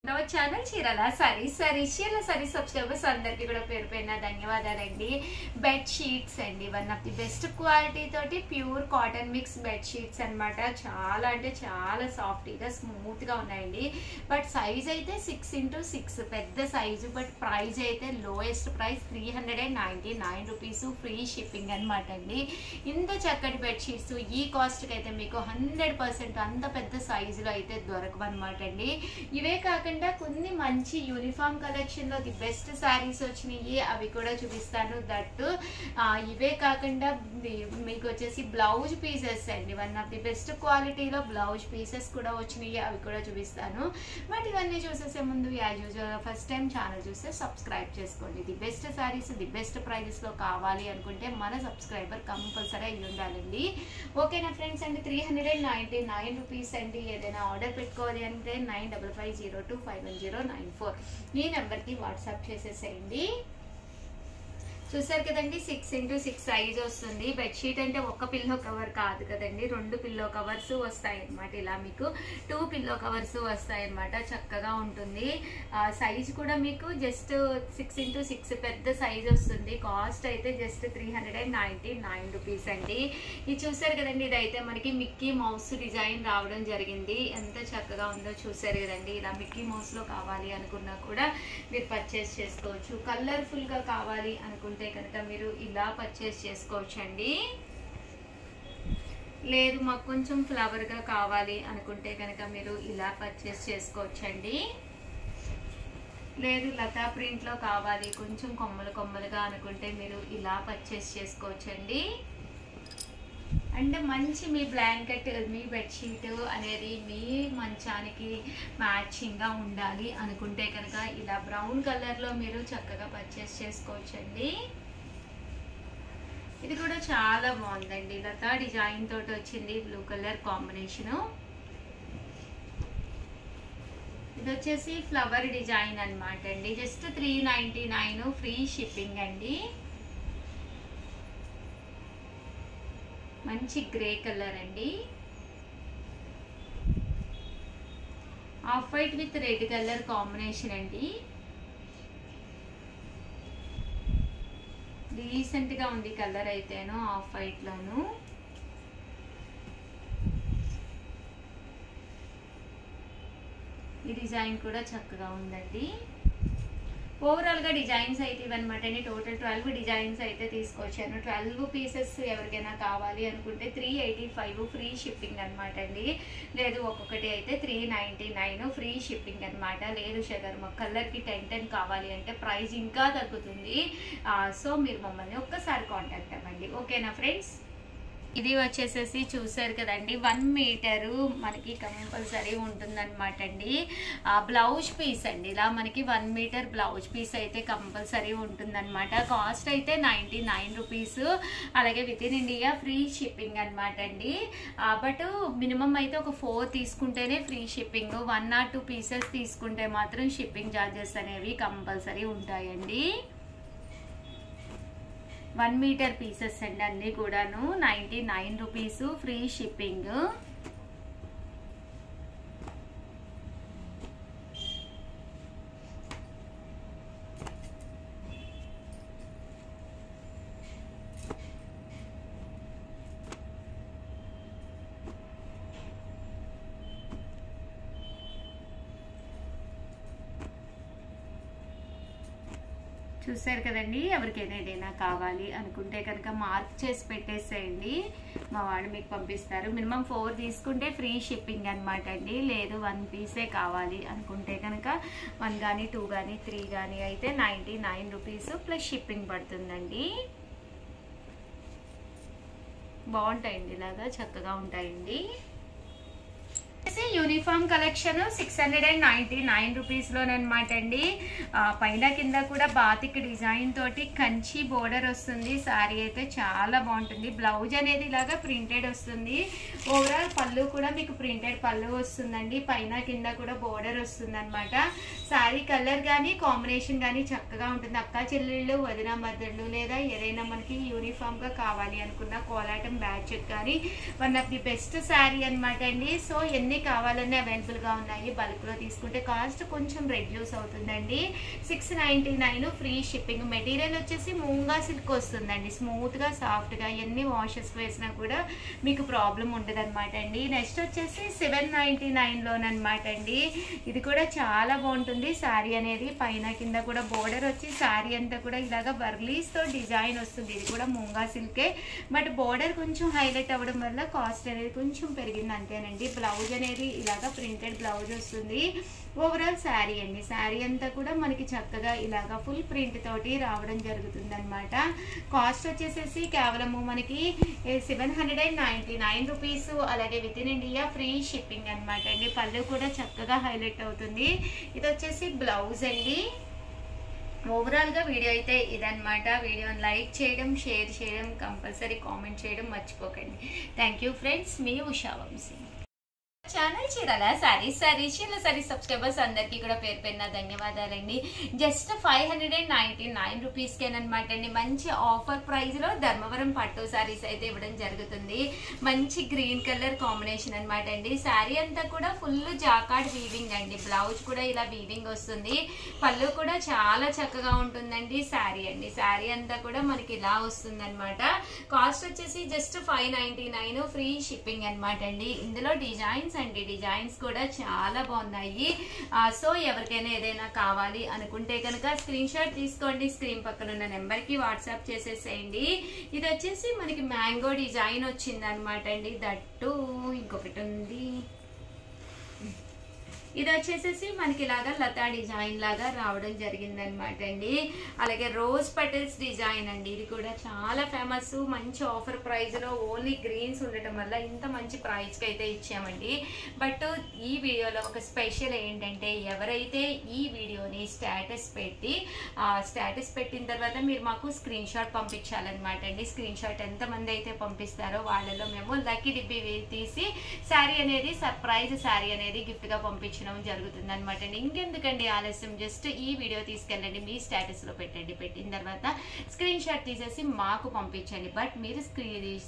నవ ఛానల్ చీరల సారీస్ చీరల సారీస్ సబ్స్క్రైబర్స్ అందరికీ కూడా పేరు పేరున ధన్యవాదాలండి. బెడ్ షీట్స్ అండి, one of the best quality తోటి pure cotton mix bed sheets అనమాట. చాలా అంటే చాలా సాఫ్ట్గా స్మూత్గా ఉన్నాయండి. బట్ సైజ్ అయితే 6x6 పెద్ద సైజు. బట్ ప్రైస్ అయితే lowest price 399 rupees, free shipping అనమాట అండి. ఇంత చక్కటి బెడ్ షీట్స్ ఈ కాస్ట్కి అయితే మీకు 100% అంత పెద్ద సైజులో అయితే దొరకవన్నమాట అండి. ఇవే కాకుండా కొన్ని మంచి యూనిఫామ్ కలెక్షన్ లో ది బెస్ట్ శారీస్ వచ్చినాయి, అవి కూడా చూపిస్తాను. దట్టు ఇవే కాకుండా మీకు వచ్చేసి బ్లౌజ్ పీసెస్ అండి, వన్ ఆఫ్ ది బెస్ట్ క్వాలిటీలో బ్లౌజ్ పీసెస్ కూడా వచ్చినాయి, అవి కూడా చూపిస్తాను. బట్ ఇవన్నీ చూసేసే ముందు as usual first time channel చూస్తే సబ్స్క్రైబ్ చేసుకోండి. The best saris the best prices లో కావాలి అనుకుంటే మన సబ్స్క్రైబర్ కంపల్సరీ అయ్యి ఉండాలండి. ఓకేనా ఫ్రెండ్స్ అండి. 399 రూపీస్ అండి. ఏదైనా ఆర్డర్ పెట్టుకోవాలి అంటే 9552511094 ఈ నెంబర్కి వాట్సాప్ చేసేసేయండి. చూసారు కదండి, 6x6 సైజ్ వస్తుంది. బెడ్షీట్ అంటే ఒక పిల్లో కవర్ కాదు కదండి, 2 పిల్లో కవర్స్ వస్తాయి అనమాట. ఇలా మీకు 2 పిల్లో కవర్స్ వస్తాయి అనమాట. చక్కగా ఉంటుంది. సైజ్ కూడా మీకు జస్ట్ 6x6 పెద్ద సైజ్ వస్తుంది. కాస్ట్ అయితే జస్ట్ 399 రూపీస్ అండి. ఇది చూసారు కదండి, ఇదైతే మనకి మిక్కీ మౌస్ డిజైన్ రావడం జరిగింది. ఎంత చక్కగా ఉందో చూసారు కదండి. ఇలా మిక్కీ మౌస్ లో కావాలి అనుకున్నా కూడా మీరు పర్చేస్ చేసుకోవచ్చు. కలర్ఫుల్ గా కావాలి అనుకుంటే కనుక మీరు ఇలా పర్చేస్ చేసుకోవచ్చండి. లేదు మాకు కొంచెం ఫ్లవర్ గా కావాలి అనుకుంటే కనుక మీరు ఇలా పర్చేస్ చేసుకోవచ్చండి. లేదు లతా ప్రింట్ లో కావాలి కొంచెం కొమ్మలు కొమ్మలుగా అనుకుంటే మీరు ఇలా పర్చేస్ చేసుకోవచ్చండి. అండ్ మంచి మీ బ్లాంకెట్ మీ బెడ్షీట్ అనేది మీ మంచానికి మ్యాచింగ్గా ఉండాలి అనుకుంటే కనుక ఇలా బ్రౌన్ కలర్లో మీరు చక్కగా పర్చేస్ చేసుకోవచ్చండి. ఇది కూడా చాలా బాగుందండి. లతా డిజైన్ తోటి వచ్చింది, బ్లూ కలర్ కాంబినేషను. ఇది వచ్చేసి ఫ్లవర్ డిజైన్ అనమాట అండి. జస్ట్ 399 ఫ్రీ షిప్పింగ్ అండి. మంచి గ్రే కలర్ అండి. Off white with red colour combination అండి. డీసెంట్ గా ఉంది కలర్ అయితేను ఆఫ్ వైట్ లోను. ఈ డిజైన్ కూడా చక్కగా ఉందండి. ఓవరాల్ గా డిజైన్స్ అయితే ఇవన్నమాట అండి. టోటల్ 12 డిజైన్స్ అయితే తీసుకొచ్చాను. 12 పీసెస్ ఎవరికైనా కావాలి అనుకుంటే 385 ఫ్రీ షిప్పింగ్ అనమాట అండి. లేదు ఒక్కొక్కటి అయితే 399 ఫ్రీ షిప్పింగ్ అనమాట. లేదు షగర్ మా కలర్కి 10 కావాలి అంటే ప్రైస్ ఇంకా తగ్గుతుంది. సో మీరు మమ్మల్ని ఒక్కసారి కాంటాక్ట్ అవ్వండి. ఓకేనా ఫ్రెండ్స్. ఇది వచ్చేసేసి చూసారు కదండి, 1 మీటరు మనకి కంపల్సరీ ఉంటుందన్నమాట అండి. బ్లౌజ్ పీస్ అండి. ఇలా మనకి 1 మీటర్ బ్లౌజ్ పీస్ అయితే కంపల్సరీ ఉంటుందన్నమాట. కాస్ట్ అయితే 99 రూపీస్. అలాగే with in India free shipping అనమాట అండి. బట్ మినిమం అయితే ఒక 4 తీసుకుంటేనే ఫ్రీ షిప్పింగ్. 1 or 2 పీసెస్ తీసుకుంటే మాత్రం షిప్పింగ్ ఛార్జెస్ అనేవి కంపల్సరీ ఉంటాయండి. 1 మీటర్ పీసెస్ అండి అన్ని కూడాను 99 రూపీస్ ఫ్రీ షిప్పింగ్. చూసారు కదండి, ఎవరికైనా ఏదైనా కావాలి అనుకుంటే కనుక మార్క్ చేసి పెట్టేసేయండి, మా వాళ్ళు మీకు పంపిస్తారు. మినిమం 4 తీసుకుంటే ఫ్రీ షిప్పింగ్ అనమాట అండి. లేదు 1 పీసే కావాలి అనుకుంటే కనుక 1 కానీ 2 కానీ 3 కానీ అయితే 99 రూపీస్ ప్లస్ షిప్పింగ్ పడుతుందండి. బాగుంటాయండి, ఇలాగా చక్కగా ఉంటాయండి. యూనిఫామ్ కలెక్షన్ 699 రూపీస్ లోనమాట అండి. పైన కింద కూడా బాతిక్ డిజైన్ తోటి కంచి బోర్డర్ వస్తుంది. శారీ అయితే చాలా బాగుంటుంది. బ్లౌజ్ అనేది ఇలాగా ప్రింటెడ్ వస్తుంది. ఓవరాల్ పళ్ళు కూడా మీకు ప్రింటెడ్ పళ్ళు వస్తుందండి. పైన కింద కూడా బోర్డర్ వస్తుంది అనమాట. శారీ కలర్ కానీ కాంబినేషన్ కానీ చక్కగా ఉంటుంది. అక్క చెల్లెళ్ళు వదిన మద్దళ్ళు లేదా ఏదైనా మనకి యూనిఫామ్ గా కావాలి అనుకున్న కోలాటం బ్యాచ్ కానీ one of the best sari అనమాట అండి. సో ఎన్ని ఎన్ని కావాలన్నా అవైలబుల్గా ఉన్నాయి. బల్క్లో తీసుకుంటే కాస్ట్ కొంచెం రెడ్యూస్ అవుతుందండి. 699 ఫ్రీ షిప్పింగ్. మెటీరియల్ వచ్చేసి మూంగా సిల్క్ వస్తుందండి. స్మూత్గా సాఫ్ట్గా ఎన్ని వాషెస్ వేసినా కూడా మీకు ప్రాబ్లం ఉండదు అనమాట అండి. నెక్స్ట్ వచ్చేసి 799లోనమాట అండి. ఇది కూడా చాలా బాగుంటుంది. శారీ అనేది పైన కింద కూడా బోర్డర్ వచ్చి శారీ అంతా కూడా ఇలాగ బర్లీస్తో డిజైన్ వస్తుంది. ఇది కూడా మూంగా సిల్కే, బట్ బోర్డర్ కొంచెం హైలైట్ అవ్వడం వల్ల కాస్ట్ అనేది కొంచెం పెరిగింది అంతేనండి. బ్లౌజ్ అనేది ఇలాగ ప్రింటెడ్ బ్లౌజ్ వస్తుంది. ఓవరాల్ శారీ అండి. శారీ అంతా కూడా మనకి చక్కగా ఇలాగా ఫుల్ ప్రింట్ తోటి రావడం జరుగుతుంది అనమాట. కాస్ట్ వచ్చేసేసి కేవలము మనకి 799 రూపీస్. అలాగే with in India free shipping అనమాట అండి. పళ్ళు కూడా చక్కగా హైలైట్ అవుతుంది. ఇది వచ్చేసి బ్లౌజ్ అండి. ఓవరాల్గా వీడియో అయితే ఇదనమాట. వీడియోని లైక్ చేయడం, షేర్ చేయడం, కంపల్సరీ కామెంట్ చేయడం మర్చిపోకండి. Thank you friends. మీ ఉషా వంశీ. ఛానల్ చీరాల సారీస్ సబ్స్క్రైబర్స్ అందరికీ కూడా పేరు పేరున ధన్యవాదాలండి. జస్ట్ 599 రూపీస్కేనమాట అండి. మంచి ఆఫర్ ప్రైస్లో ధర్మవరం పట్టు సారీస్ అయితే ఇవ్వడం జరుగుతుంది. మంచి గ్రీన్ కలర్ కాంబినేషన్ అనమాట అండి. శారీ అంతా కూడా ఫుల్ జాకార్డ్ వీవింగ్ అండి. బ్లౌజ్ కూడా ఇలా వీవింగ్ వస్తుంది. పళ్ళు కూడా చాలా చక్కగా ఉంటుందండి. శారీ అండి. శారీ అంతా కూడా మనకి ఇలా వస్తుంది అనమాట. కాస్ట్ వచ్చేసి జస్ట్ 599 ఫ్రీ షిప్పింగ్ అనమాట అండి. ఇందులో డిజైన్స్ కూడా చాలా బాగున్నాయి. సో ఎవరికైనా ఏదైనా కావాలి అనుకుంటే కనుక స్క్రీన్ షాట్ తీసుకోండి. స్క్రీన్ పక్కన ఉన్న నెంబర్కి వాట్సాప్ చేసేసేయండి. ఇది వచ్చేసి మనకి మ్యాంగో డిజైన్ వచ్చింది అనమాట అండి. దట్టు ఇంకొకటి ఉంది. ఇది వచ్చేసేసి మనకి ఇలాగా లతా డిజైన్ లాగా రావడం జరిగిందనమాట అండి. అలాగే రోజ్ పెటల్స్ డిజైన్ అండి. ఇది కూడా చాలా ఫేమస్. మంచి ఆఫర్ ప్రైస్లో ఓన్లీ గ్రీన్స్ ఉండటం వల్ల ఇంత మంచి ప్రైస్కి అయితే ఇచ్చామండి. బట్ ఈ వీడియోలో ఒక స్పెషల్ ఏంటంటే ఎవరైతే ఈ వీడియోని స్టేటస్ పెట్టిన తర్వాత మీరు మాకు స్క్రీన్ షాట్ పంపించాలన్నమాట అండి. స్క్రీన్ షాట్ ఎంతమంది అయితే పంపిస్తారో వాళ్ళలో మేము లక్కీ డిబ్బి తీసి శారీ అనేది సర్ప్రైజ్ శారీ అనేది గిఫ్ట్గా పంపించాం జరుగుతుంది అనమాట అండి. ఇంకెందుకండి ఆలస్యం, జస్ట్ ఈ వీడియో తీసుకెళ్ళండి, మీ స్టేటస్లో పెట్టండి. పెట్టిన తర్వాత స్క్రీన్ షాట్ తీసేసి మాకు పంపించండి. బట్ మీరు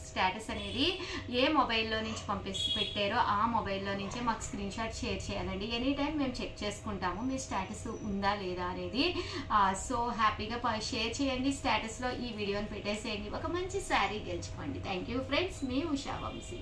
స్టేటస్ అనేది ఏ మొబైల్లో నుంచి పెట్టారో ఆ మొబైల్లో నుంచే మాకు స్క్రీన్ షాట్ షేర్ చేయాలండి. ఎనీ టైం మేము చెక్ చేసుకుంటాము మీ స్టేటస్ ఉందా లేదా అనేది. సో హ్యాపీగా షేర్ చేయండి. స్టేటస్లో ఈ వీడియోని పెట్టేసేయండి. ఒక మంచి శారీ గెలుచుకోండి. Thank you friends. మీ ఉషా వంశీ.